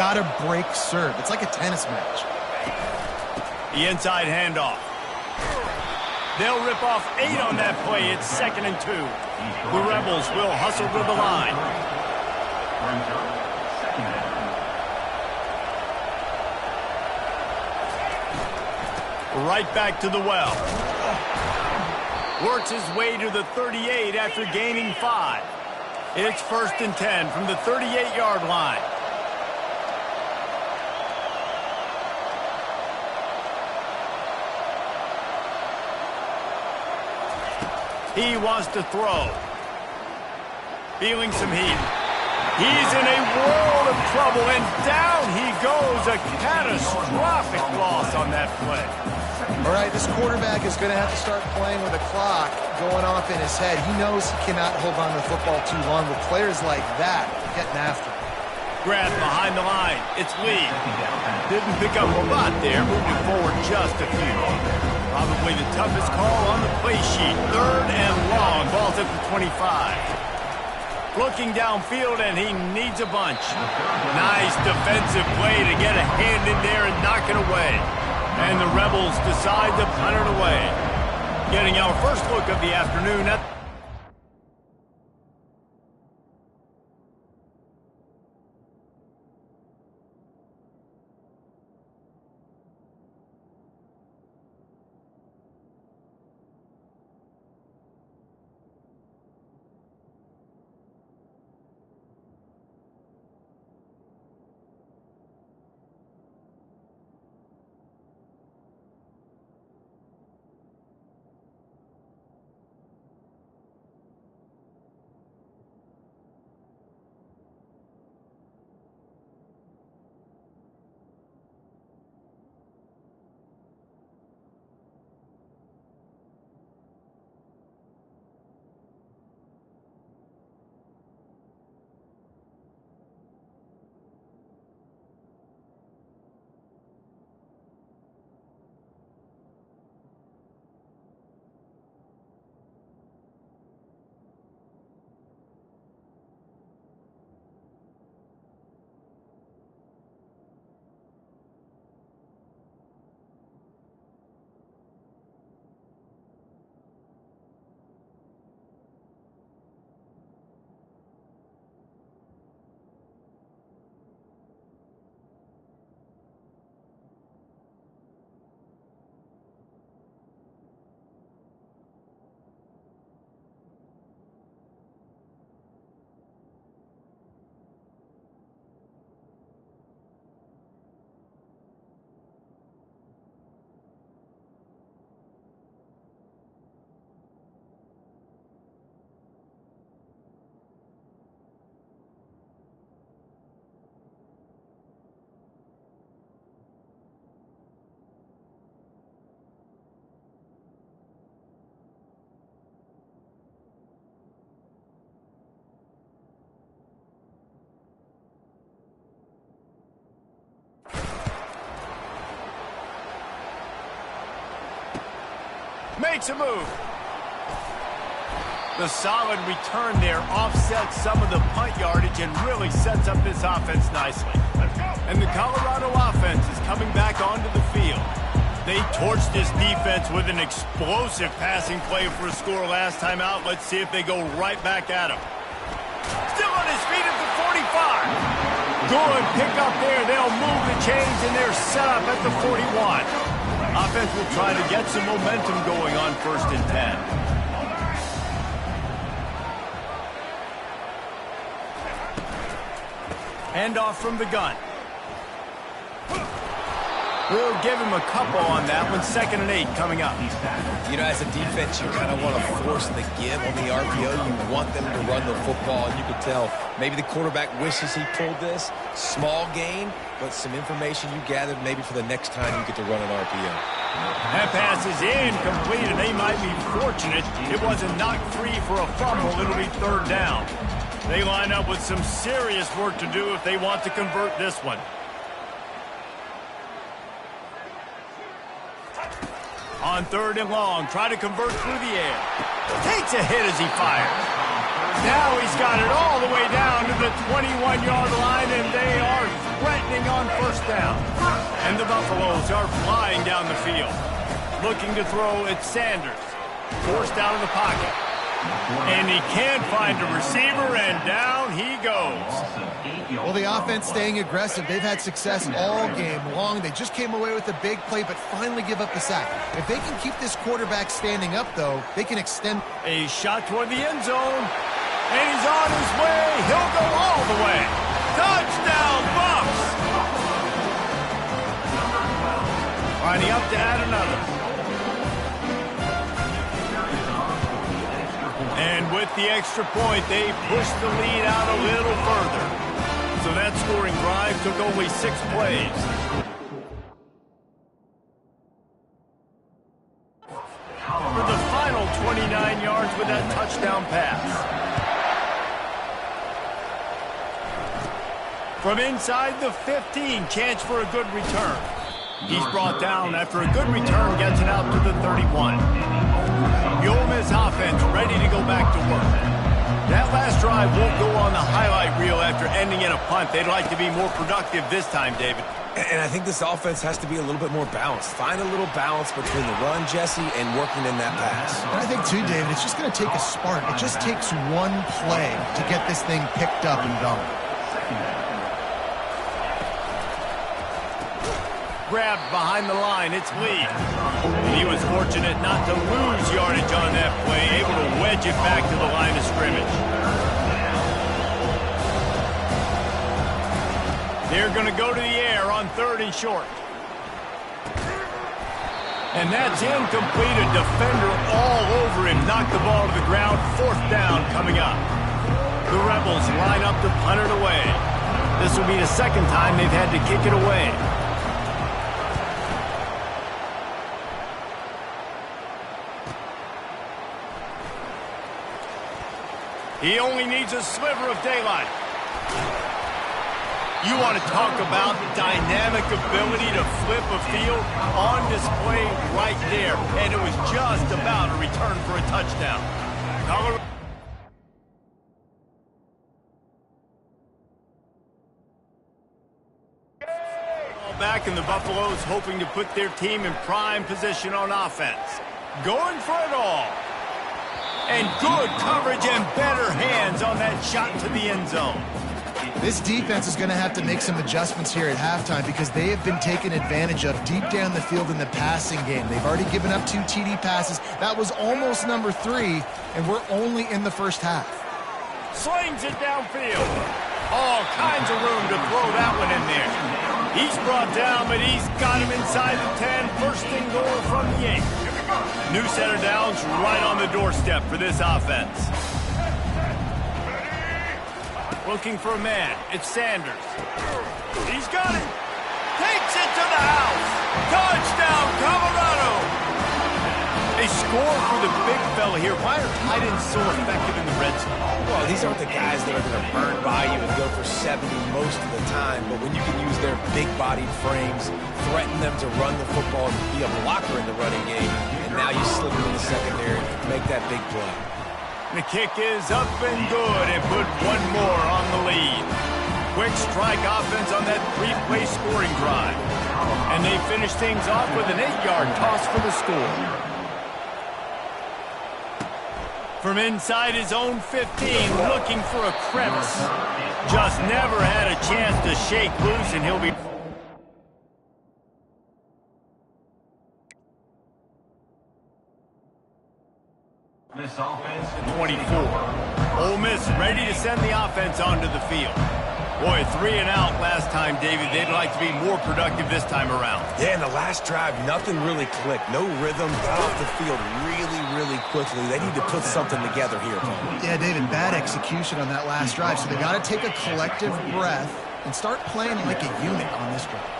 got to break serve. It's like a tennis match. The inside handoff. They'll rip off 8 on that play. It's 2nd and 2. The Rebels will hustle to the line. Right back to the well. Works his way to the 38 after gaining 5. It's 1st and 10 from the 38-yard line. He wants to throw. Feeling some heat. He's in a world of trouble, and down he goes. A catastrophic loss on that play. All right, this quarterback is going to have to start playing with a clock going off in his head. He knows he cannot hold on to the football too long, but players like that getting after him. Grab behind the line. It's Lee. Didn't pick up a lot there, moving forward just a few. Probably the toughest call on the play sheet. 3rd and long. Ball's at the 25. Looking downfield, and he needs a bunch. Nice defensive play to get a hand in there and knock it away. And the Rebels decide to punt it away. Getting our first look of the afternoon at makes a move. The solid return there offsets some of the punt yardage and really sets up this offense nicely. And the Colorado offense is coming back onto the field. They torched this defense with an explosive passing play for a score last time out. Let's see if they go right back at him. Still on his feet at the 45. Good pick up there. They'll move the chains, and they're set up at the 41. Offense will try to get some momentum going on 1st and 10. Handoff from the gun. We'll give him a couple on that one. 2nd and 8 coming up. You know, as a defense, you kind of want to force the give on the RPO. You want them to run the football, and you can tell maybe the quarterback wishes he pulled this. Small gain, but some information you gathered maybe for the next time you get to run an RPO. That pass is incomplete, and they might be fortunate it wasn't knocked free for a fumble. It'll be 3rd down. They line up with some serious work to do if they want to convert this one. On 3rd and long, try to convert through the air. Takes a hit as he fires. Now he's got it all the way down to the 21-yard line, and they are threatening on first down. And the Buffaloes are flying down the field. Looking to throw, it's Sanders. Forced out of the pocket. And he can't find a receiver, and down he goes. Well, the offense staying aggressive. They've had success all game long. They just came away with a big play, but finally give up the sack. If they can keep this quarterback standing up, though, they can extend. A shot toward the end zone. And he's on his way. He'll go all the way. Touchdown, Buffs! Lining up to add another. And with the extra point, they pushed the lead out a little further. So that scoring drive took only 6 plays. For the final 29 yards with that touchdown pass. From inside the 15, chance for a good return. He's brought down after a good return, gets it out to the 31. The Ole Miss offense ready to go back to work. That last drive won't go on the highlight reel after ending in a punt. They'd like to be more productive this time, David. And I think this offense has to be a little bit more balanced. Find a little balance between the run, Jesse, and working in that pass. And I think, too, David, it's just going to take a spark. It just takes one play to get this thing picked up and going. Grabbed behind the line, it's Lee. And he was fortunate not to lose yardage on that play, able to wedge it back to the line of scrimmage. They're going to go to the air on 3rd and short. And that's incomplete. A defender all over him. Knocked the ball to the ground. 4th down coming up. The Rebels line up to punt it away. This will be the 2nd time they've had to kick it away. He only needs a sliver of daylight. You want to talk about dynamic ability to flip a field on display right there. And it was just about a return for a touchdown. Colorado. Back in the Buffaloes hoping to put their team in prime position on offense. Going for it all. And good coverage and better hands on that shot to the end zone. This defense is going to have to make some adjustments here at halftime because they have been taken advantage of deep down the field in the passing game. They've already given up 2 TD passes. That was almost number 3, and we're only in the first half. Slings it downfield. All kinds of room to throw that one in there. He's brought down, but he's got him inside the 10. First and goal from the 8. New set of downs right on the doorstep for this offense. Looking for a man. It's Sanders. He's got it. Takes it to the house. Touchdown, Colorado. They score for the big fella here. Why are tight ends so effective in the red zone? Well, these aren't the guys that are going to burn by you and go for 70 most of the time, but when you can use their big-bodied frames, threaten them to run the football and be a blocker in the running game, and now you slip them in the secondary, make that big play. The kick is up and good and put one more on the lead. Quick strike offense on that 3-play scoring drive. And they finish things off with an 8-yard toss for the score. From inside his own 15, looking for a crevice. Just never had a chance to shake loose, and he'll be... This offense 24. Ole Miss ready to send the offense onto the field. Boy, 3 and out last time, David. They'd like to be more productive this time around. Yeah, in the last drive, nothing really clicked. No rhythm, got off the field really quickly. They need to put something together here, Paul. Yeah, David, bad execution on that last drive, so they got to take a collective breath and start playing like a unit on this drive.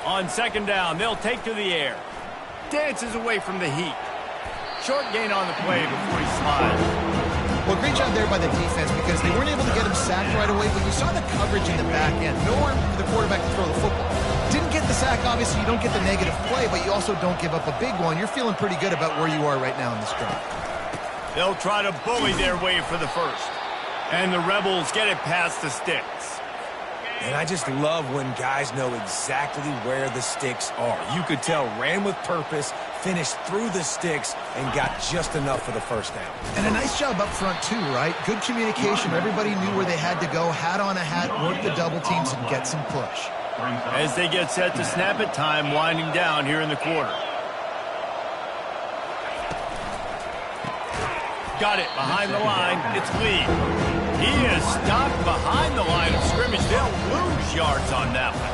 On 2nd down, they'll take to the air. Dances away from the heat. Short gain on the play before he slides. Well, great job there by the defense because they weren't able to get him sacked right away, but you saw the coverage in the back end. Nowhere for the quarterback to throw the football. Didn't get the sack, obviously. You don't get the negative play, but you also don't give up a big one. You're feeling pretty good about where you are right now in this drive. They'll try to bully their way for the first. And the Rebels get it past the sticks. And I just love when guys know exactly where the sticks are. You could tell ran with purpose, finished through the sticks, and got just enough for the first down. And a nice job up front too, right? Good communication. Everybody knew where they had to go, hat on a hat, work the double teams, and get some push. As they get set to snap it, time winding down here in the quarter. Got it behind the line. It's Lee. He is stopped behind the line of scrimmage. They'll lose yards on that one.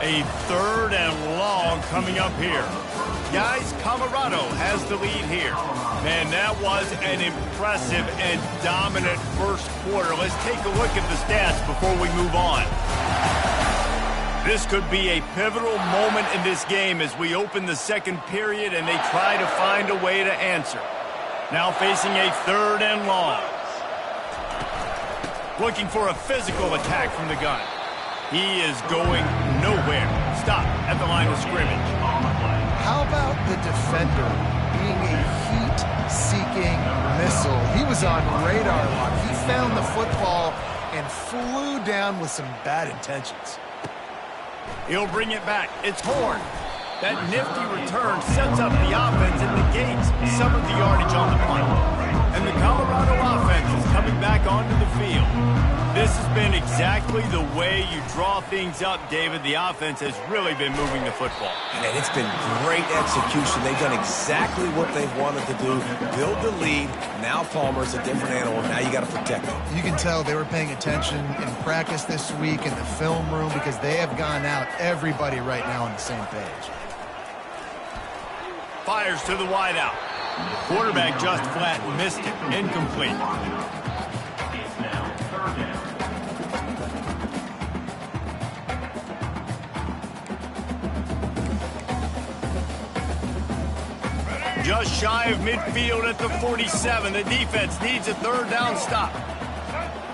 A 3rd and long coming up here. Guys, Colorado has the lead here. Man, that was an impressive and dominant first quarter. Let's take a look at the stats before we move on. This could be a pivotal moment in this game as we open the second period and they try to find a way to answer. Now facing a 3rd and long. Looking for a physical attack from the gun. He is going nowhere. Stop at the line of scrimmage. How about the defender being a heat-seeking missile? He was on radar lock. He found the football and flew down with some bad intentions. He'll bring it back. It's Horn. That nifty return sets up the offense and negates some of the yardage on the punt. And the Colorado offense is coming back onto the field. This has been exactly the way you draw things up, David. The offense has really been moving the football. And it's been great execution. They've done exactly what they've wanted to do. Build the lead. Now Palmer's a different animal. Now you got to protect him. You can tell they were paying attention in practice this week in the film room because they have gone out, everybody right now on the same page. Fires to the wideout. Quarterback just flat missed it. Incomplete. Just shy of midfield at the 47. The defense needs a 3rd down stop.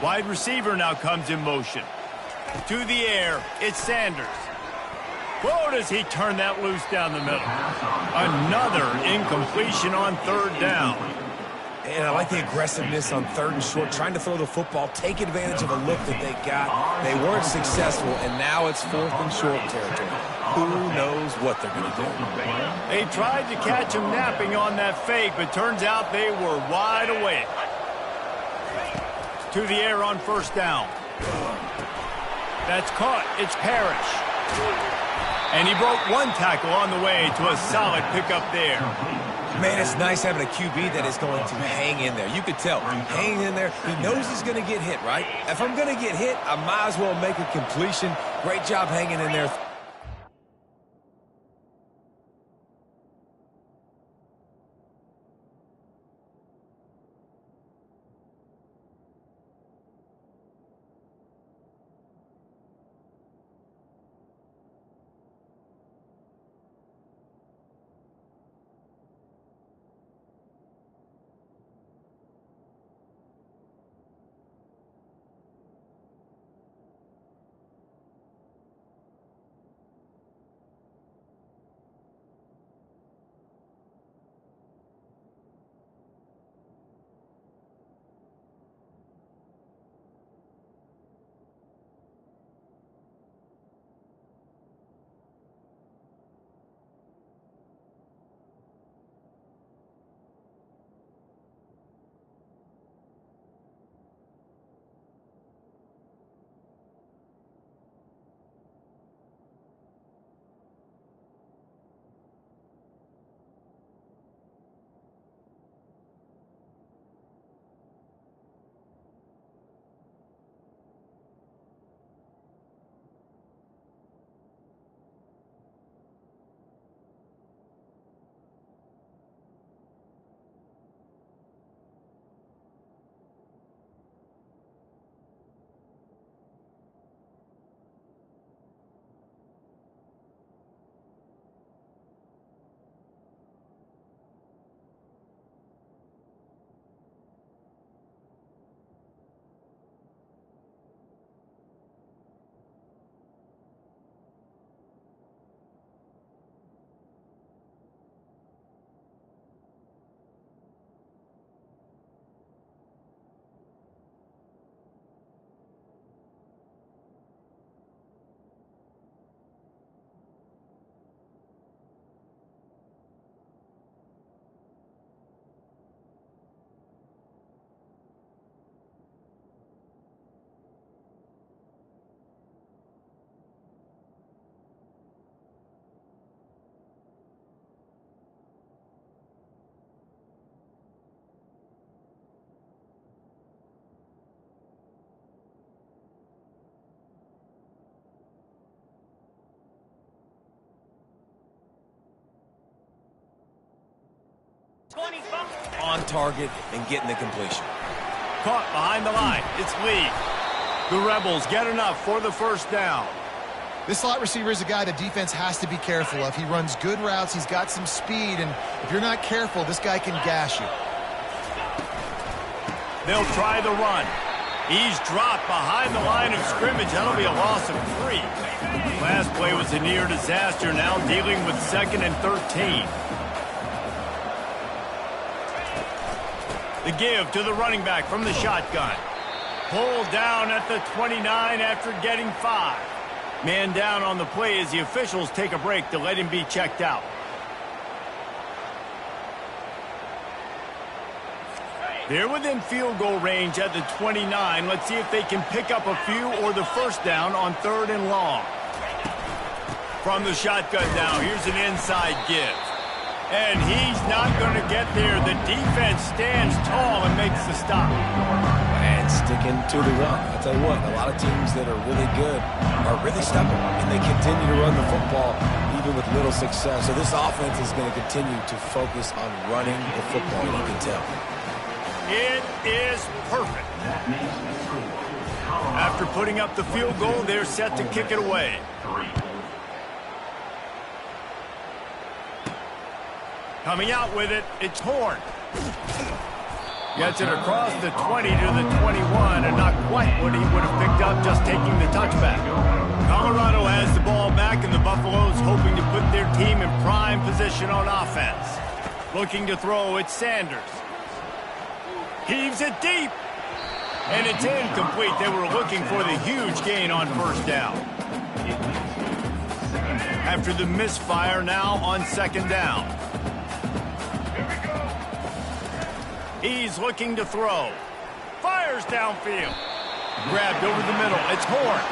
Wide receiver now comes in motion. To the air, it's Sanders. Whoa, does he turn that loose down the middle. Another incompletion on 3rd down. And I like the aggressiveness on 3rd and short, trying to throw the football, take advantage of a look that they got. They weren't successful, and now it's 4th and short territory. Who knows what they're going to do? They tried to catch him napping on that fake, but turns out they were wide awake. To the air on 1st down. That's caught. It's Parrish. And he broke one tackle on the way to a solid pickup there. Man, it's nice having a QB that is going to hang in there. You could tell, hanging in there, he knows he's going to get hit, right? If I'm going to get hit, I might as well make a completion. Great job hanging in there. On target and getting the completion. Caught behind the line. It's Lee. The Rebels get enough for the first down. This slot receiver is a guy the defense has to be careful of. He runs good routes. He's got some speed, and if you're not careful, this guy can gash you. They'll try the run. He's dropped behind the line of scrimmage. That'll be a loss of 3. Last play was a near disaster. Now dealing with 2nd and 13. The give to the running back from the shotgun. Pulled down at the 29 after getting 5. Man down on the play as the officials take a break to let him be checked out. They're within field goal range at the 29. Let's see if they can pick up a few or the first down on 3rd and long. From the shotgun now, here's an inside give. And he's not going to get there. The defense stands tall and makes the stop. And sticking to the run. I'll tell you what, a lot of teams that are really good are really stubborn, and they continue to run the football even with little success. So this offense is going to continue to focus on running the football, you can tell. It is perfect. After putting up the field goal, they're set to kick it away. Coming out with it, it's Horn. Gets it across the 20 to the 21, and not quite what he would have picked up just taking the touchback. Colorado has the ball back, and the Buffaloes hoping to put their team in prime position on offense. Looking to throw, it's Sanders. Heaves it deep. And it's incomplete. They were looking for the huge gain on first down. After the misfire, now on 2nd down. He's looking to throw. Fires downfield. Grabbed over the middle. It's Horn.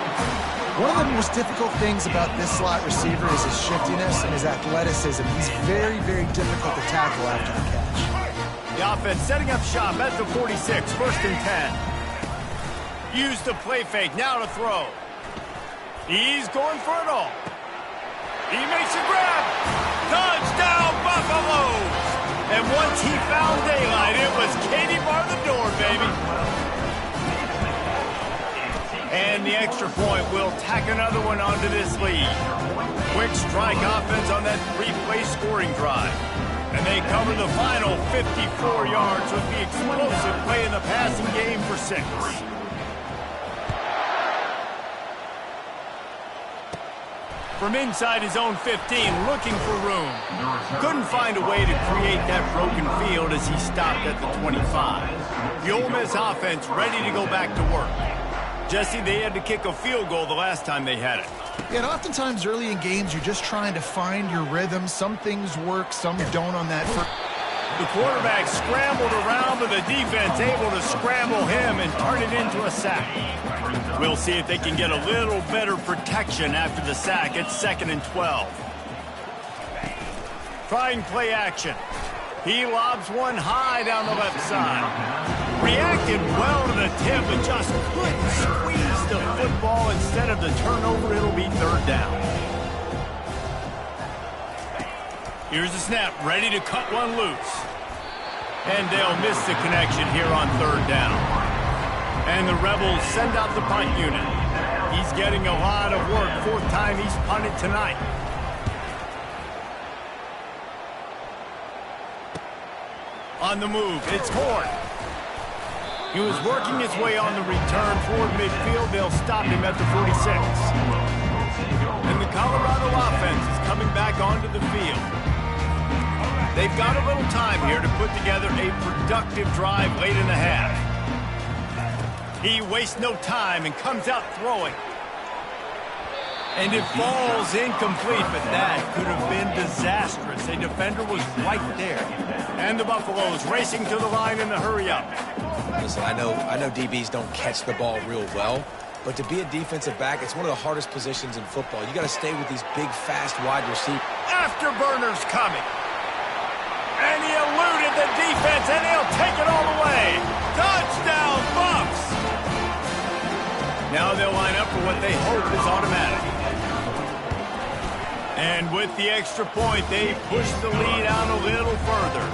One of the most difficult things about this slot receiver is his shiftiness and his athleticism. He's very, very difficult to tackle after the catch. The offense setting up shop at the 46, 1st and 10. Use the play fake, now to throw. He's going for it all. He makes a grab. Touchdown, Buffaloes! And once he found daylight, it was Katie bar the door, baby. And the extra point will tack another one onto this lead. Quick strike offense on that 3-play scoring drive. And they cover the final 54 yards with the explosive play in the passing game for 6. From inside his own 15, looking for room. Couldn't find a way to create that broken field as he stopped at the 25. The Ole Miss offense ready to go back to work. Jesse, they had to kick a field goal the last time they had it. Yeah, and oftentimes early in games, you're just trying to find your rhythm. Some things work, some don't on that. The quarterback scrambled around, but the defense able to scramble him and turn it into a sack. We'll see if they can get a little better protection after the sack. It's 2nd and 12. Trying play action. He lobs one high down the left side. Reacted well to the tip, but just couldn't squeeze the football. Instead of the turnover, it'll be 3rd down. Here's the snap, ready to cut one loose. And they'll miss the connection here on 3rd down. And the Rebels send out the punt unit. He's getting a lot of work. 4th time he's punted tonight. On the move, it's Horn. He was working his way on the return toward midfield. They'll stop him at the 46. And the Colorado offense is coming back onto the field. They've got a little time here to put together a productive drive late in the half. He wastes no time and comes out throwing. And it falls incomplete, but that could have been disastrous. A defender was right there. And the Buffaloes racing to the line in the hurry-up. Listen, I know DBs don't catch the ball real well, but to be a defensive back, it's one of the hardest positions in football. You got to stay with these big, fast wide receivers. Afterburners coming. And he eluded the defense, and he'll take it all the way. Touchdown, Buffs! Now they'll line up for what they hope is automatic. And with the extra point, they push the lead out a little further.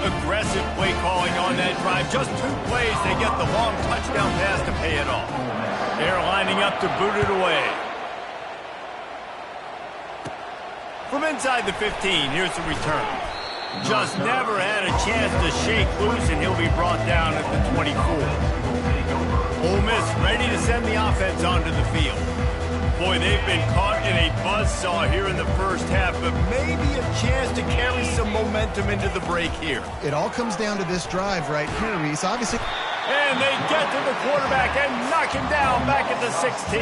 aggressive play calling on that drive. Just 2 plays, they get the long touchdown pass to pay it off. They're lining up to boot it away. From inside the 15, here's the return. Just never had a chance to shake loose, and he'll be brought down at the 24. Ole Miss ready to send the offense onto the field. Boy, they've been caught in a buzzsaw here in the first half, but maybe a chance to carry some momentum into the break here. It all comes down to this drive right here, Reese. Obviously. And they get to the quarterback and knock him down back at the 16.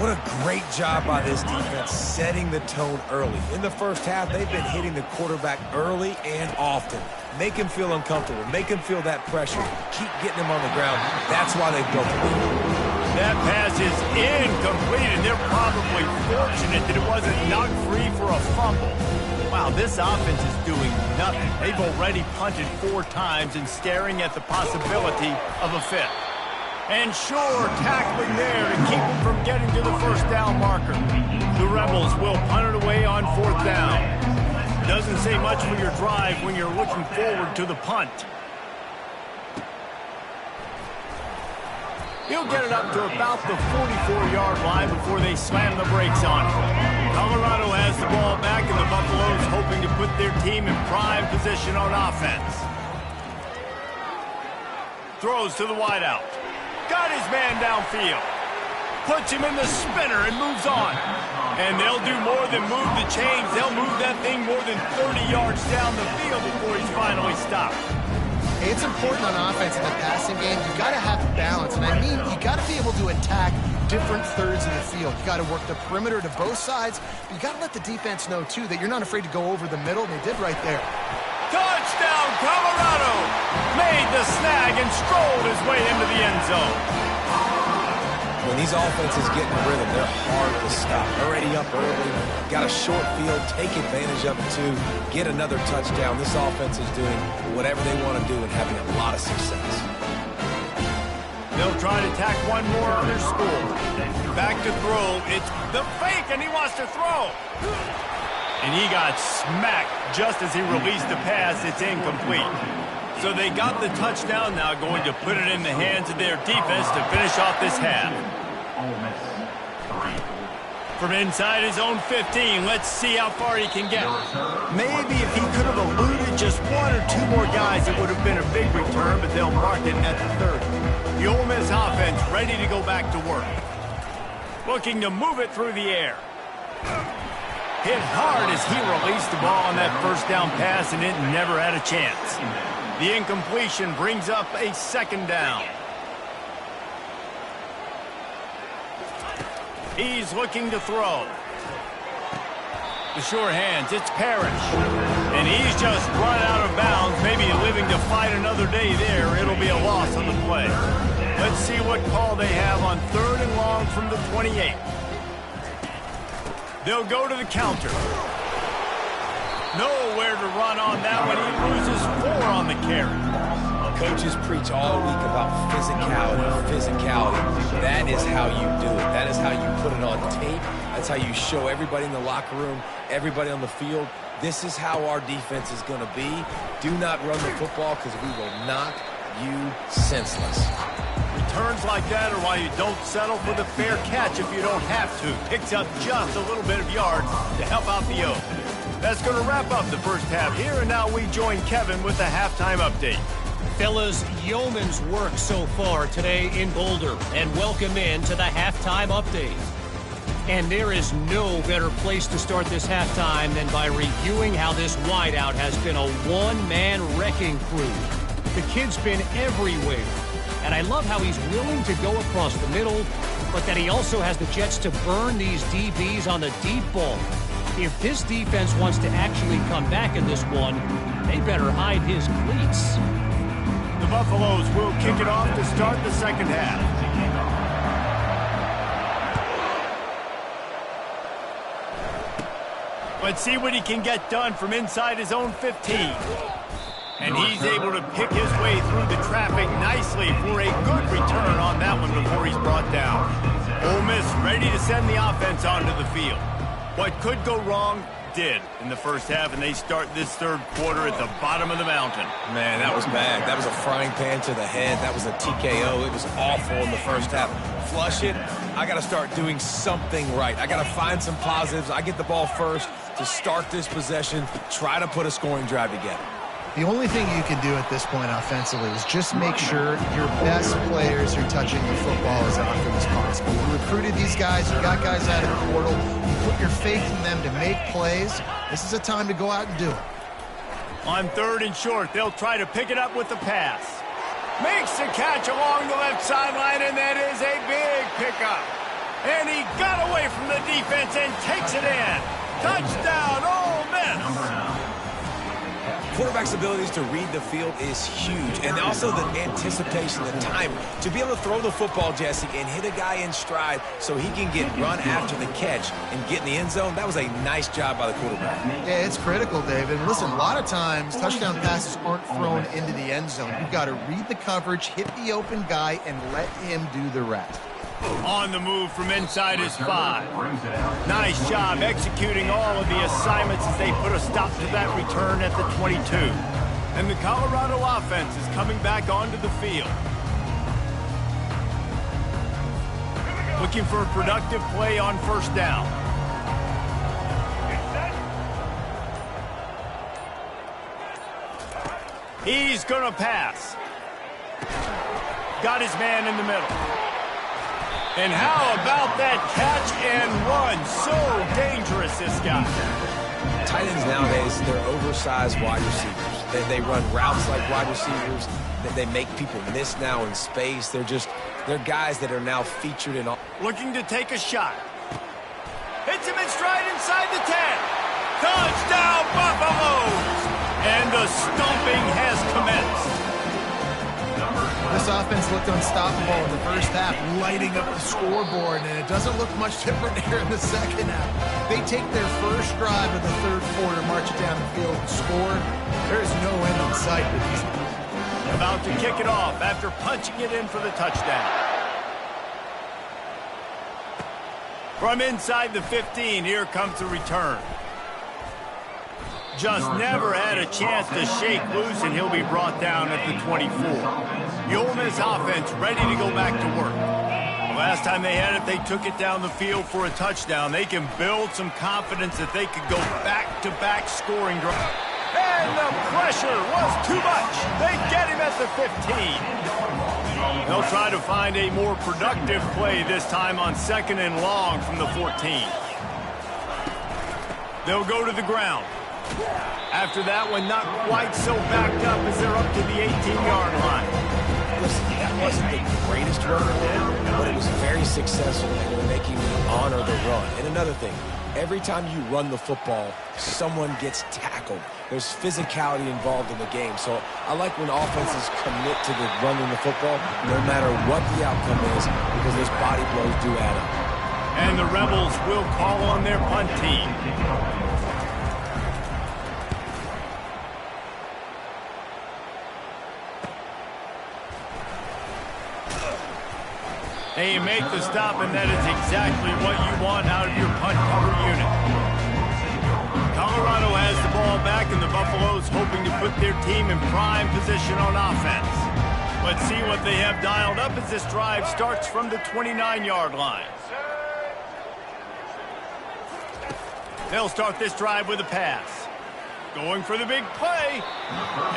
What a great job by this defense setting the tone early. In the first half, they've been hitting the quarterback early and often. Make him feel uncomfortable. Make him feel that pressure. Keep getting him on the ground. That's why they built the lead. That pass is incomplete, and they're probably fortunate that it wasn't knocked free for a fumble. Wow, this offense is doing nothing. They've already punted 4 times and staring at the possibility of a 5th. And sure, tackling there to keep them from getting to the first down marker. The Rebels will punt it away on 4th down. Doesn't say much for your drive when you're looking forward to the punt. He'll get it up to about the 44-yard line before they slam the brakes on it. Colorado has the ball back, and the Buffaloes hoping to put their team in prime position on offense. Throws to the wideout. Got his man downfield. Puts him in the spinner and moves on. And they'll do more than move the chains. They'll move that thing more than 30 yards down the field before he's finally stopped. It's important on offense in the passing game. You got to have balance, and I mean you got to be able to attack different thirds of the field. You got to work the perimeter to both sides. But you got to let the defense know too that you're not afraid to go over the middle, and they did right there. Touchdown, Colorado! Made the snag and strolled his way into the end zone. When these offenses get in rhythm, they're hard to stop. Already up early, got a short field, take advantage of it too, get another touchdown. This offense is doing whatever they want to do and having a lot of success. They'll try to tack one more on their score. Back to throw. It's the fake, and he wants to throw. And he got smacked just as he released the pass. It's incomplete. So they got the touchdown, now going to put it in the hands of their defense to finish off this half. From inside his own 15, let's see how far he can get. Maybe if he could have eluded just 1 or 2 more guys, it would have been a big return, but they'll mark it at the 30. The Ole Miss offense ready to go back to work. Looking to move it through the air. Hit hard as he released the ball on that first down pass, and it never had a chance. The incompletion brings up a 2nd down. He's looking to throw. The sure hands, it's Parrish. And he's just run out of bounds, maybe living to fight another day there. It'll be a loss on the play. Let's see what call they have on 3rd and long from the 28. They'll go to the counter. Nowhere to run on that one. He loses 4 on the carry. Coaches preach all week about physicality. That is how you do it. That is how you put it on tape. That's how you show everybody in the locker room, everybody on the field. This is how our defense is going to be. Do not run the football because we will knock you senseless. Returns like that are why you don't settle for the fair catch if you don't have to. Picks up just a little bit of yards to help out the Oaks. That's going to wrap up the first half here, and now we join Kevin with the halftime update. Fellas, yeoman's work so far today in Boulder, and welcome in to the halftime update. And there is no better place to start this halftime than by reviewing how this wideout has been a one-man wrecking crew. The kid's been everywhere, and I love how he's willing to go across the middle, but that he also has the jets to burn these DBs on the deep ball. If this defense wants to actually come back in this one, they better hide his cleats. The Buffaloes will kick it off to start the second half. Let's see what he can get done from inside his own 15. And he's able to pick his way through the traffic nicely for a good return on that one before he's brought down. Ole Miss ready to send the offense onto the field. What could go wrong did in the first half, and they start this third quarter at the bottom of the mountain. Man, that was bad. That was a frying pan to the head. That was a TKO. It was awful in the first half. Flush it. I got to start doing something right. I got to find some positives. I get the ball first to start this possession, try to put a scoring drive together. The only thing you can do at this point offensively is just make sure your best players are touching the football as often as possible. You recruited these guys, you got guys out of the portal, you put your faith in them to make plays. This is a time to go out and do it. On 3rd and short, they'll try to pick it up with the pass. Makes the catch along the left sideline, and that is a big pickup. And he got away from the defense and takes it in. Touchdown, Ole Miss. Quarterback's abilities to read the field is huge, and also the anticipation, the time to be able to throw the football, Jesse, and hit a guy in stride so he can get run after the catch and get in the end zone. That was a nice job by the quarterback. Yeah, it's critical, David. And listen, a lot of times touchdown passes aren't thrown into the end zone. You've got to read the coverage, hit the open guy, and let him do the rest. On the move from inside his 5. Nice job executing all of the assignments as they put a stop to that return at the 22. And the Colorado offense is coming back onto the field. Looking for a productive play on 1st down. He's going to pass. Got his man in the middle. And how about that catch and run? So dangerous, this guy. Tight ends nowadays, they're oversized wide receivers. They run routes like wide receivers. They make people miss now in space. They're guys that are now featured in all. Looking to take a shot. Hits him in stride inside the 10. Touchdown, Buffaloes! And the stomping has commenced. This offense looked unstoppable in the first half, lighting up the scoreboard, and it doesn't look much different here in the second half. They take their first drive of the third quarter, march it down the field, and score. There's no end in sight with these guys. About to kick it off after punching it in for the touchdown. From inside the 15, here comes the return. Just never had a chance to shake loose, and he'll be brought down at the 24. The Ole Miss offense ready to go back to work. The last time they had it, they took it down the field for a touchdown. They can build some confidence that they could go back-to-back scoring drive. And the pressure was too much. They get him at the 15. They'll try to find a more productive play this time on 2nd and long from the 14. They'll go to the ground. After that one, not quite so backed up as they're up to the 18-yard line. Listen, that wasn't the greatest run, but it was very successful in making me honor the run. And another thing, every time you run the football, someone gets tackled. There's physicality involved in the game. So I like when offenses commit to the running the football, no matter what the outcome is, because those body blows do add up. And the Rebels will call on their punt team. And you make the stop, and that is exactly what you want out of your punt cover unit. Colorado has the ball back, and the Buffaloes hoping to put their team in prime position on offense. Let's see what they have dialed up as this drive starts from the 29-yard line. They'll start this drive with a pass. Going for the big play.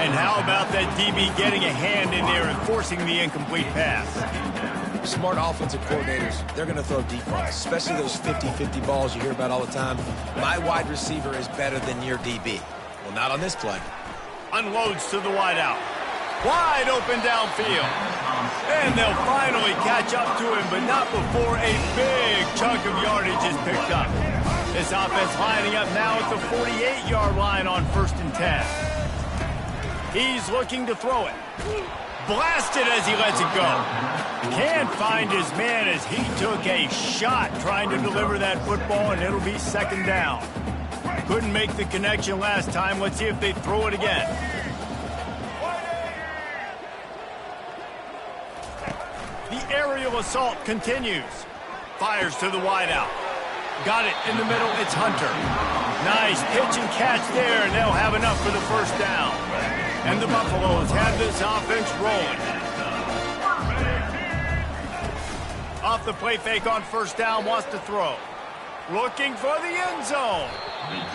And how about that DB getting a hand in there and forcing the incomplete pass? Smart offensive coordinators, they're going to throw deep balls, especially those 50-50 balls you hear about all the time. My wide receiver is better than your DB. Well, not on this play. Unloads to the wideout. Wide open downfield. And they'll finally catch up to him, but not before a big chunk of yardage is picked up. This offense lining up now at the 48-yard line on 1st and 10. He's looking to throw it. Blasted as he lets it go. Can't find his man as he took a shot trying to deliver that football, and it'll be 2nd down. Couldn't make the connection last time. Let's see if they throw it again. The aerial assault continues. Fires to the wideout. Got it in the middle. It's Hunter. Nice pitch and catch there, and they'll have enough for the first down. And the Buffaloes have this offense rolling. Off the play fake on first down, wants to throw. Looking for the end zone.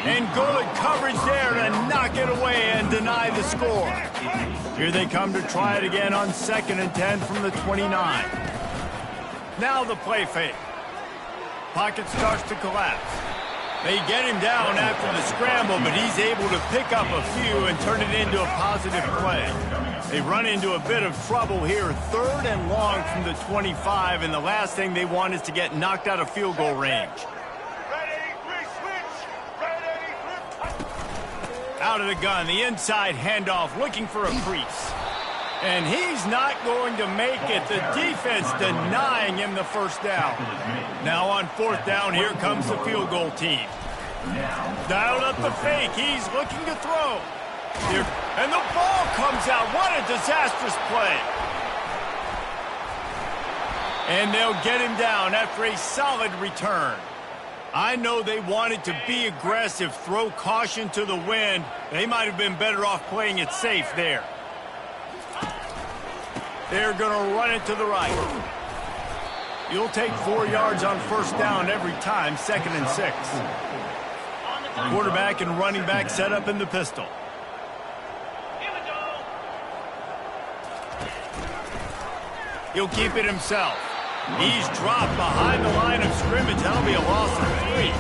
And good coverage there to knock it away and deny the score. Here they come to try it again on 2nd and 10 from the 29. Now the play fake. Pocket starts to collapse. They get him down after the scramble, but he's able to pick up a few and turn it into a positive play. They run into a bit of trouble here, 3rd and long from the 25, and the last thing they want is to get knocked out of field goal range. Out of the gun, the inside handoff, looking for a crease. And he's not going to make it. The defense denying him the first down. Now on 4th down, here comes the field goal team. Dialed up the fake. He's looking to throw. Here, and the ball comes out. What a disastrous play. And they'll get him down after a solid return. I know they wanted to be aggressive, throw caution to the wind. They might have been better off playing it safe there. They're going to run it to the right. You'll take 4 yards on first down every time, 2nd and 6. Quarterback and running back set up in the pistol. He'll keep it himself. He's dropped behind the line of scrimmage. That'll be a loss of 3.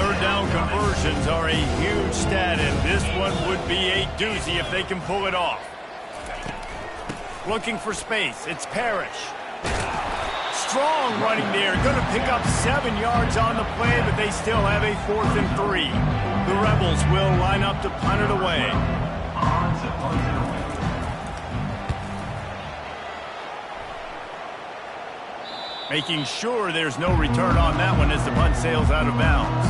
3rd down conversions are a huge stat, and this one would be a doozy if they can pull it off. Looking for space. It's Parrish. Strong running there. Going to pick up 7 yards on the play, but they still have a 4th and 3. The Rebels will line up to punt it away. Making sure there's no return on that one as the punt sails out of bounds.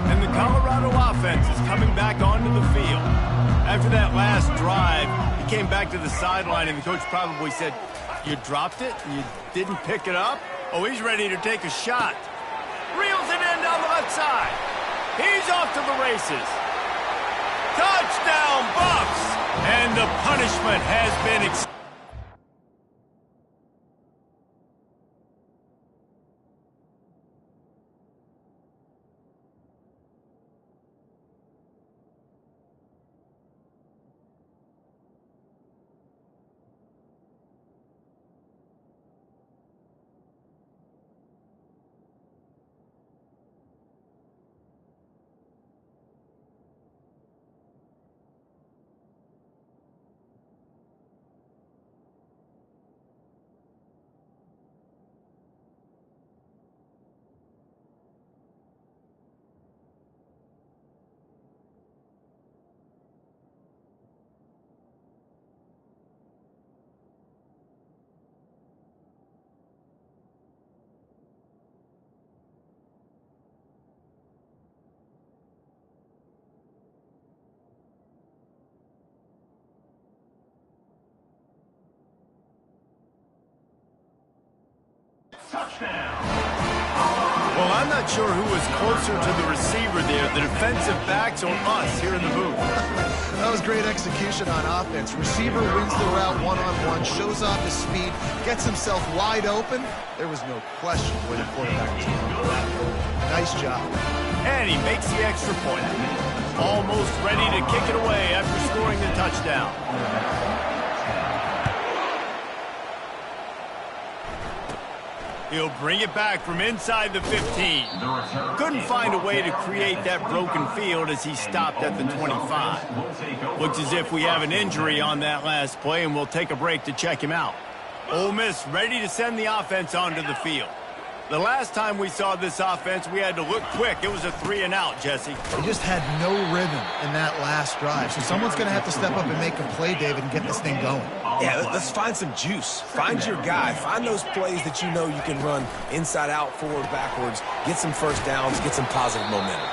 And the Colorado offense is coming back onto the field. After that last drive, he came back to the sideline, and the coach probably said, "You dropped it? You didn't pick it up?" Oh, he's ready to take a shot. Reels it in down the left side. He's off to the races. Touchdown, Buffs! And the punishment has been accepted. Well, I'm not sure who was closer to the receiver there, the defensive backs or us here in the booth. That was great execution on offense. Receiver wins the route one-on-one, shows off his speed, gets himself wide open. There was no question where the quarterback was going. Nice job. And he makes the extra point. Almost ready to kick it away after scoring the touchdown. He'll bring it back from inside the 15. Couldn't find a way to create that broken field as he stopped at the 25. Looks as if we have an injury on that last play, and we'll take a break to check him out. Ole Miss ready to send the offense onto the field. The last time we saw this offense, we had to look quick. It was a 3-and-out, Jesse. They just had no rhythm in that last drive. So someone's going to have to step up and make a play, David, and get this thing going. Yeah, let's find some juice. Find your guy. Find those plays that you know you can run inside out, forward, backwards. Get some first downs. Get some positive momentum.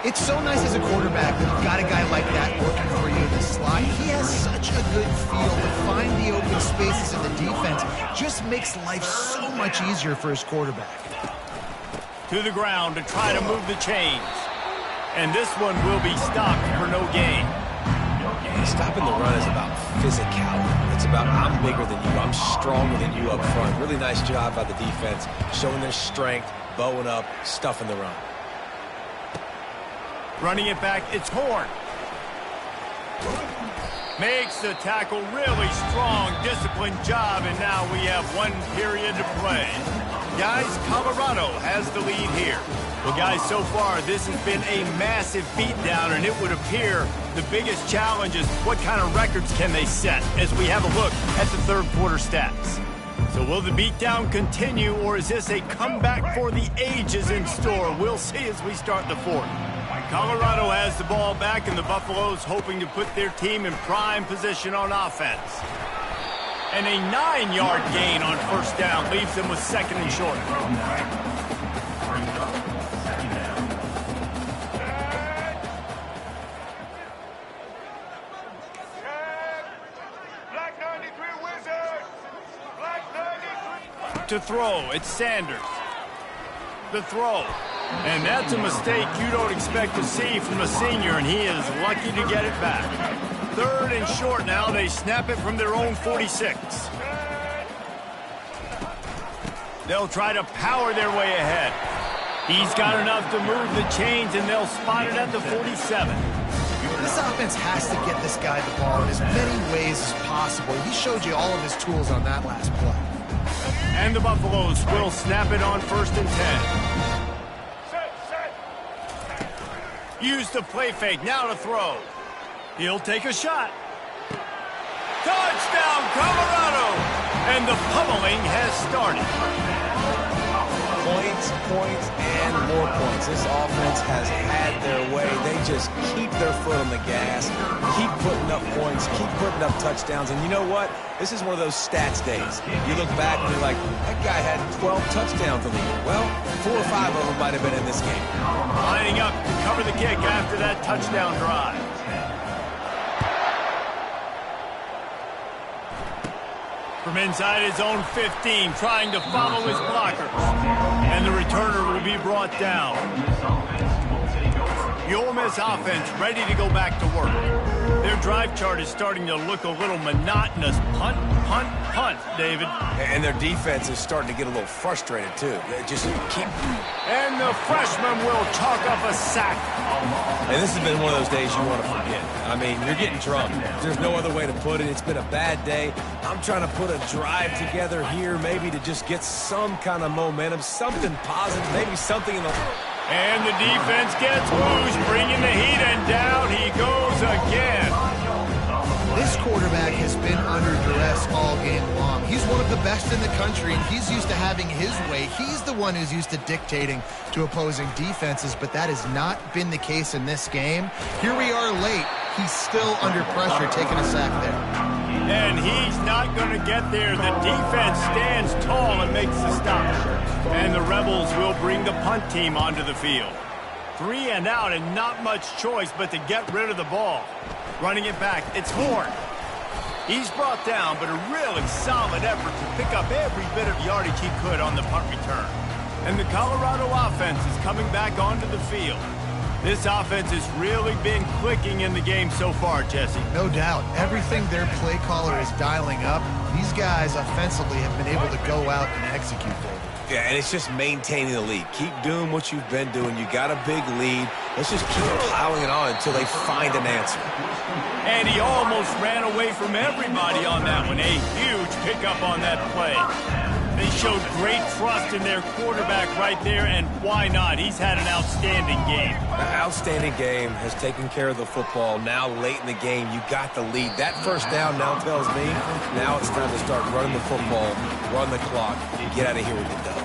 It's so nice as a quarterback that you've got a guy like that working for you in the slot. He has such a good feel to find the open spaces in the defense. Just makes life so much easier for his quarterback. To the ground to try to move the chains. And this one will be stopped for no gain. Stopping the run is about physicality. It's about I'm bigger than you, I'm stronger than you up front. Really nice job by the defense, showing their strength, bowing up, stuffing the run. Running it back, it's Horn. Makes the tackle really strong, disciplined job, and now we have 1 period to play. Guys, Colorado has the lead here. Well, guys, so far, this has been a massive beatdown, and it would appear the biggest challenge is what kind of records can they set as we have a look at the third quarter stats. So will the beatdown continue, or is this a comeback for the ages in store? We'll see as we start the fourth. Colorado has the ball back, and the Buffaloes hoping to put their team in prime position on offense. And a 9-yard gain on first down leaves them with second and short. To throw, it's Sanders. The throw. And that's a mistake you don't expect to see from a senior, and he is lucky to get it back. Third and short now. They snap it from their own 46. They'll try to power their way ahead. He's got enough to move the chains, and they'll spot it at the 47. This offense has to get this guy the ball in as many ways as possible. He showed you all of his tools on that last play. And the Buffaloes will snap it on first and 10. Use the play fake, now to throw. He'll take a shot. Touchdown, Colorado! And the pummeling has started. Points, and more points. This offense has had their way. They just keep their foot on the gas, keep putting up points, keep putting up touchdowns. And you know what? This is one of those stats days. You look back and you're like, that guy had 12 touchdowns in the year. Well, 4 or 5 of them might have been in this game. Lining up to cover the kick after that touchdown drive. From inside his own 15, trying to follow his blockers. And the returner will be brought down. The Ole Miss offense ready to go back to work. Their drive chart is starting to look a little monotonous. Punt, punt, punt, David. And their defense is starting to get a little frustrated, too. They just keep... And the freshman will chalk up a sack. And this has been one of those days you want to forget. I mean, you're getting drunk. There's no other way to put it. It's been a bad day. I'm trying to put a drive together here, maybe to just get some kind of momentum, something positive, maybe something in the... And the defense gets loose, bringing the heat, and down he goes again. This quarterback has been under duress all game long. He's one of the best in the country, and he's used to having his way. He's the one who's used to dictating to opposing defenses, but that has not been the case in this game. Here we are late. He's still under pressure, taking a sack there. And he's not going to get there. The defense stands tall and makes the stop. And the Rebels will bring the punt team onto the field. 3 and out, and not much choice but to get rid of the ball. Running it back, it's Horn. He's brought down, but a really solid effort to pick up every bit of yardage he could on the punt return. And the Colorado offense is coming back onto the field. This offense has really been clicking in the game so far, Jesse. No doubt. Everything their play caller is dialing up, these guys offensively have been able to go out and execute for them. Yeah, and it's just maintaining the lead. Keep doing what you've been doing. You got a big lead. Let's just keep plowing it on until they find an answer. And he almost ran away from everybody on that one. A huge pickup on that play. They showed great trust in their quarterback right there, and why not? He's had an outstanding game. An outstanding game, has taken care of the football. Now late in the game, you got the lead. That first down now tells me now it's time to start running the football, run the clock, and get out of here with the dub.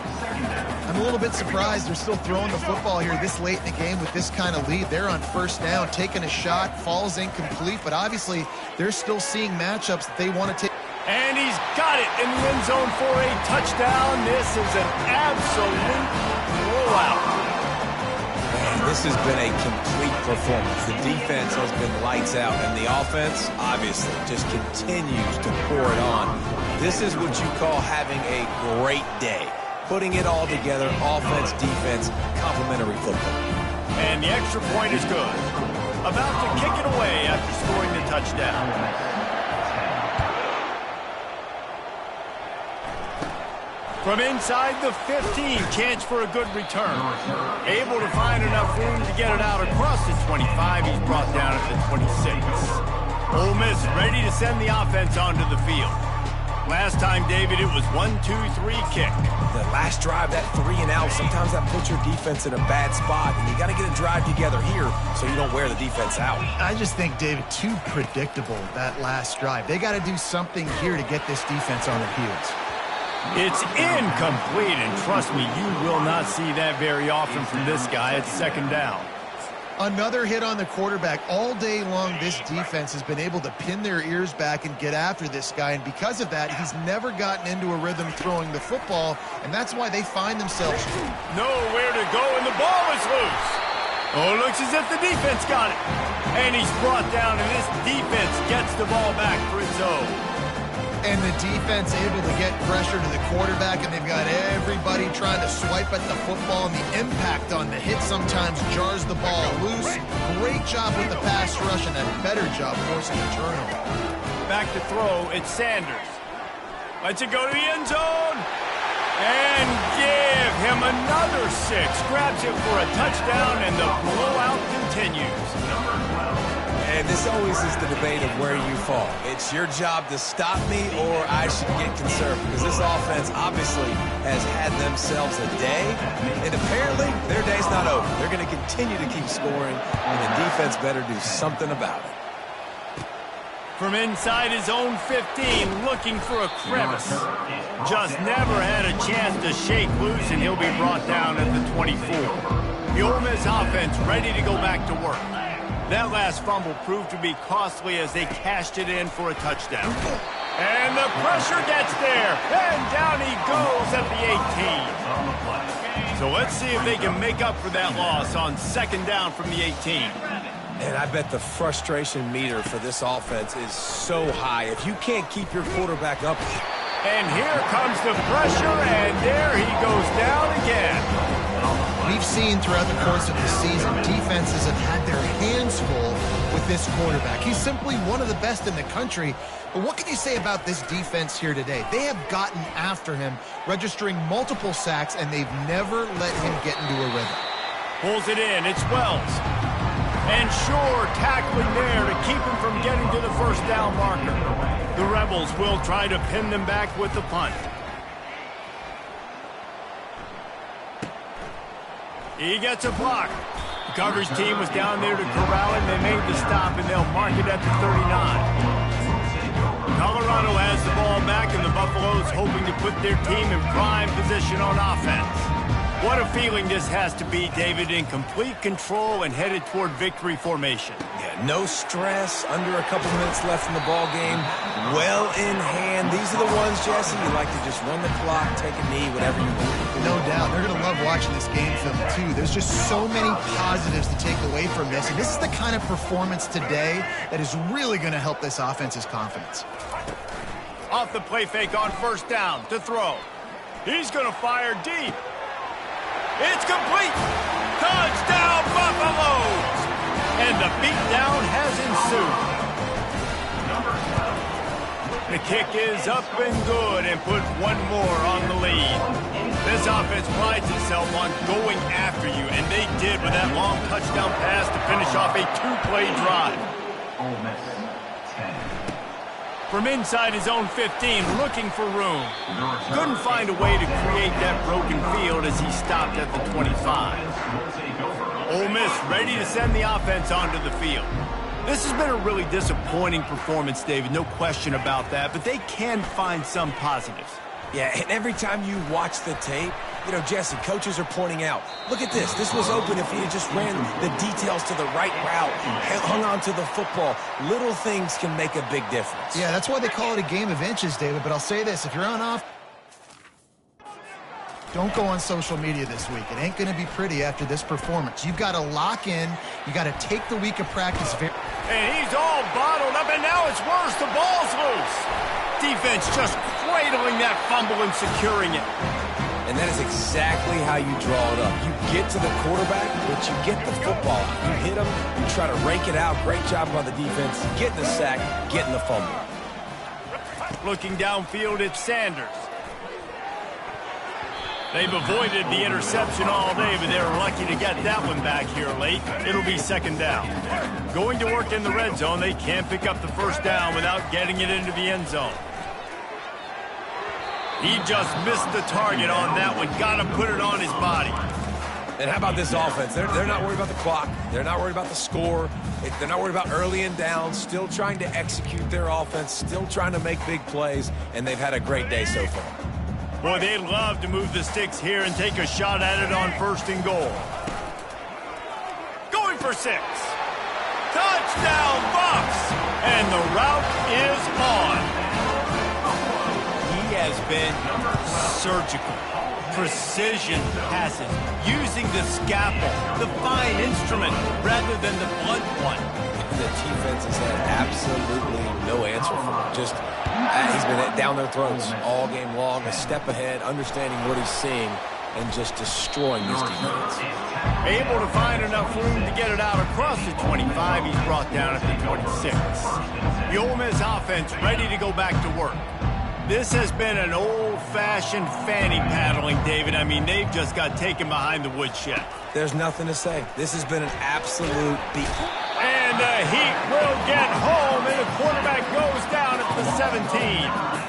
I'm a little bit surprised they're still throwing the football here this late in the game with this kind of lead. They're on first down, taking a shot, falls incomplete, but obviously they're still seeing matchups that they want to take. And he's got it in the end zone for a touchdown. This is an absolute blowout. Man, this has been a complete performance. The defense has been lights out, and the offense, obviously, just continues to pour it on. This is what you call having a great day. putting it all together, offense, defense, complementary football. And the extra point is good. About to kick it away after scoring the touchdown. From inside the 15, chance for a good return. Able to find enough room to get it out across the 25. He's brought down at the 26. Ole Miss ready to send the offense onto the field. Last time, David, it was 1-2-3 kick. The last drive, that 3 and out, sometimes that puts your defense in a bad spot, and you got to get a drive together here so you don't wear the defense out. I just think, David, too predictable, that last drive. They got to do something here to get this defense on their heels. It's incomplete, and trust me, you will not see that very often from this guy at second down. Another hit on the quarterback. All day long, this defense has been able to pin their ears back and get after this guy, and because of that, he's never gotten into a rhythm throwing the football, and that's why they find themselves nowhere to go, and the ball is loose. Oh, it looks as if the defense got it. And he's brought down, and this defense gets the ball back for its own. And the defense able to get pressure to the quarterback, and they've got everybody trying to swipe at the football, and the impact on the hit sometimes jars the ball loose. Great job with the pass rush, and a better job forcing a turnover. Back to throw, it's Sanders. Lets it go to the end zone. And give him another 6. Grabs it for a touchdown, and the blowout continues. And this always is the debate of where you fall. It's your job to stop me, or I should get conservative, because this offense obviously has had themselves a day, and apparently their day's not over. They're going to continue to keep scoring, and the defense better do something about it. From inside his own 15, looking for a crevice. Just never had a chance to shake loose, and he'll be brought down at the 24. The Ole Miss offense ready to go back to work. That last fumble proved to be costly as they cashed it in for a touchdown. And the pressure gets there, and down he goes at the 18. So let's see if they can make up for that loss on second down from the 18. And I bet the frustration meter for this offense is so high. If you can't keep your quarterback up. And here comes the pressure, and there he goes down again. We've seen throughout the course of the season, defenses have had their hands full with this quarterback. He's simply one of the best in the country. But what can you say about this defense here today? They have gotten after him, registering multiple sacks, and they've never let him get into a rhythm. Pulls it in. It's Wells. And sure, tackling there to keep him from getting to the first down marker. The Rebels will try to pin them back with the punt. He gets a block. The coverage team was down there to corral him. They made the stop, and they'll mark it at the 39. Colorado has the ball back, and the Buffaloes hoping to put their team in prime position on offense. What a feeling this has to be, David, in complete control and headed toward victory formation. Yeah, no stress, under a couple minutes left in the ball game, well in hand. These are the ones, Jesse, you like to just run the clock, take a knee, whatever you want. No doubt. They're going to love watching this game film, too. There's just so many positives to take away from this, and this is the kind of performance today that is really going to help this offense's confidence. Off the play fake on first down to throw. He's going to fire deep. It's complete. Touchdown, Buffaloes. And the beatdown has ensued. The kick is up and good and puts one more on the lead. This offense prides itself on going after you, and they did with that long touchdown pass to finish off a 2-play drive. From inside his own 15, looking for room. Couldn't find a way to create that broken field as he stopped at the 25. Ole Miss ready to send the offense onto the field. This has been a really disappointing performance, David, no question about that, but they can find some positives. Yeah, and every time you watch the tape, you know, Jesse, coaches are pointing out, look at this. This was open if he had just ran the details to the right route, hung on to the football. Little things can make a big difference. Yeah, that's why they call it a game of inches, David. But I'll say this, if you're on off, don't go on social media this week. It ain't going to be pretty after this performance. You've got to lock in. You got to take the week of practice. And he's all bottled up, and now it's worse. The ball's loose. Defense just cradling that fumble and securing it. And that is exactly how you draw it up. You get to the quarterback, but you get the football. You hit him, you try to rake it out. Great job by the defense, getting the sack, getting the fumble. Looking downfield, it's Sanders. They've avoided the interception all day, but they were lucky to get that one back here late. It'll be second down. Going to work in the red zone, they can't pick up the first down without getting it into the end zone. He just missed the target on that one. Got to put it on his body. And how about this offense? They're not worried about the clock. They're not worried about the score. They're not worried about early and down. Still trying to execute their offense. Still trying to make big plays. And they've had a great day so far. Boy, they love to move the sticks here and take a shot at it on 1st and goal. Going for 6. Touchdown, Bucks! And the route is on. He has been surgical. Precision passes, using the scalpel, the fine instrument, rather than the blunt one. The defense has had absolutely no answer for him. Just, he's been down their throats all game long, a step ahead, understanding what he's seeing, and just destroying this defense. Able to find enough room to get it out across the 25. He's brought down at the 26. The Ole Miss offense ready to go back to work. This has been an old-fashioned fanny paddling, David. I mean, they've just got taken behind the woodshed. There's nothing to say. This has been an absolute beat. And the Heat will get home, and the quarterback goes down at the 17.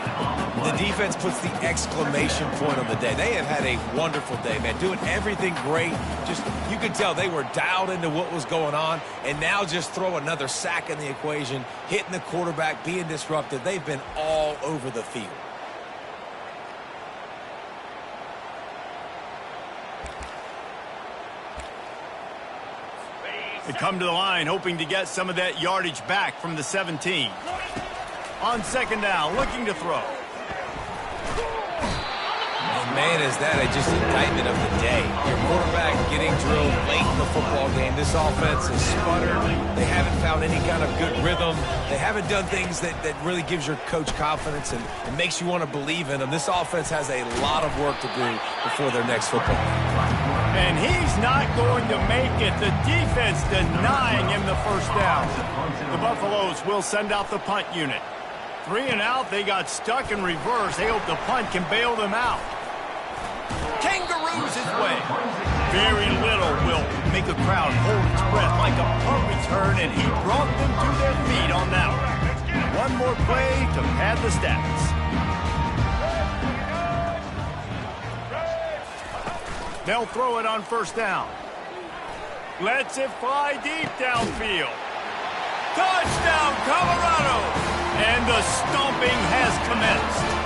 The defense puts the exclamation point on the day. They have had a wonderful day, man. Doing everything great. Just, you could tell they were dialed into what was going on. And now just throw another sack in the equation, hitting the quarterback, being disruptive. They've been all over the field. They come to the line hoping to get some of that yardage back from the 17. On 2nd down, looking to throw. Man, is that just indictment of the day. Your quarterback getting drilled late in the football game. This offense is sputtered. They haven't found any kind of good rhythm. They haven't done things that really gives your coach confidence and makes you want to believe in them. This offense has a lot of work to do before their next football game. And he's not going to make it. The defense denying him the first down. The Buffaloes will send out the punt unit. 3 and out, they got stuck in reverse. They hope the punt can bail them out. Kangaroos his way. Very little will make a crowd hold its breath like a punt return, and he brought them to their feet on that one. One more play to pad the stats. They'll throw it on 1st down. Lets it fly deep downfield. Touchdown, Colorado! And the stomping has commenced.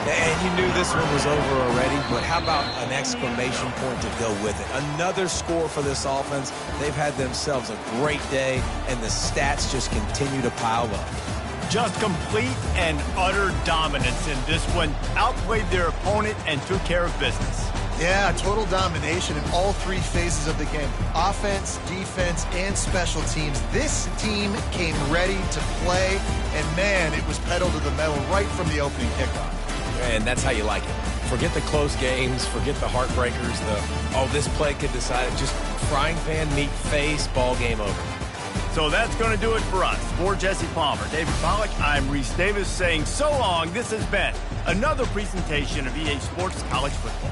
And you knew this one was over already, but how about an exclamation point to go with it? Another score for this offense. They've had themselves a great day, and the stats just continue to pile up. Just complete and utter dominance in this one. Outplayed their opponent and took care of business. Yeah, total domination in all 3 phases of the game. Offense, defense, and special teams. This team came ready to play, and man, it was pedal to the metal right from the opening kickoff. And that's how you like it. Forget the close games, forget the heartbreakers, this play could decide it. Just frying pan, meat face, ball game over. So that's going to do it for us. For Jesse Palmer, David Pollack, I'm Reese Davis saying so long. This has been another presentation of EA Sports College Football.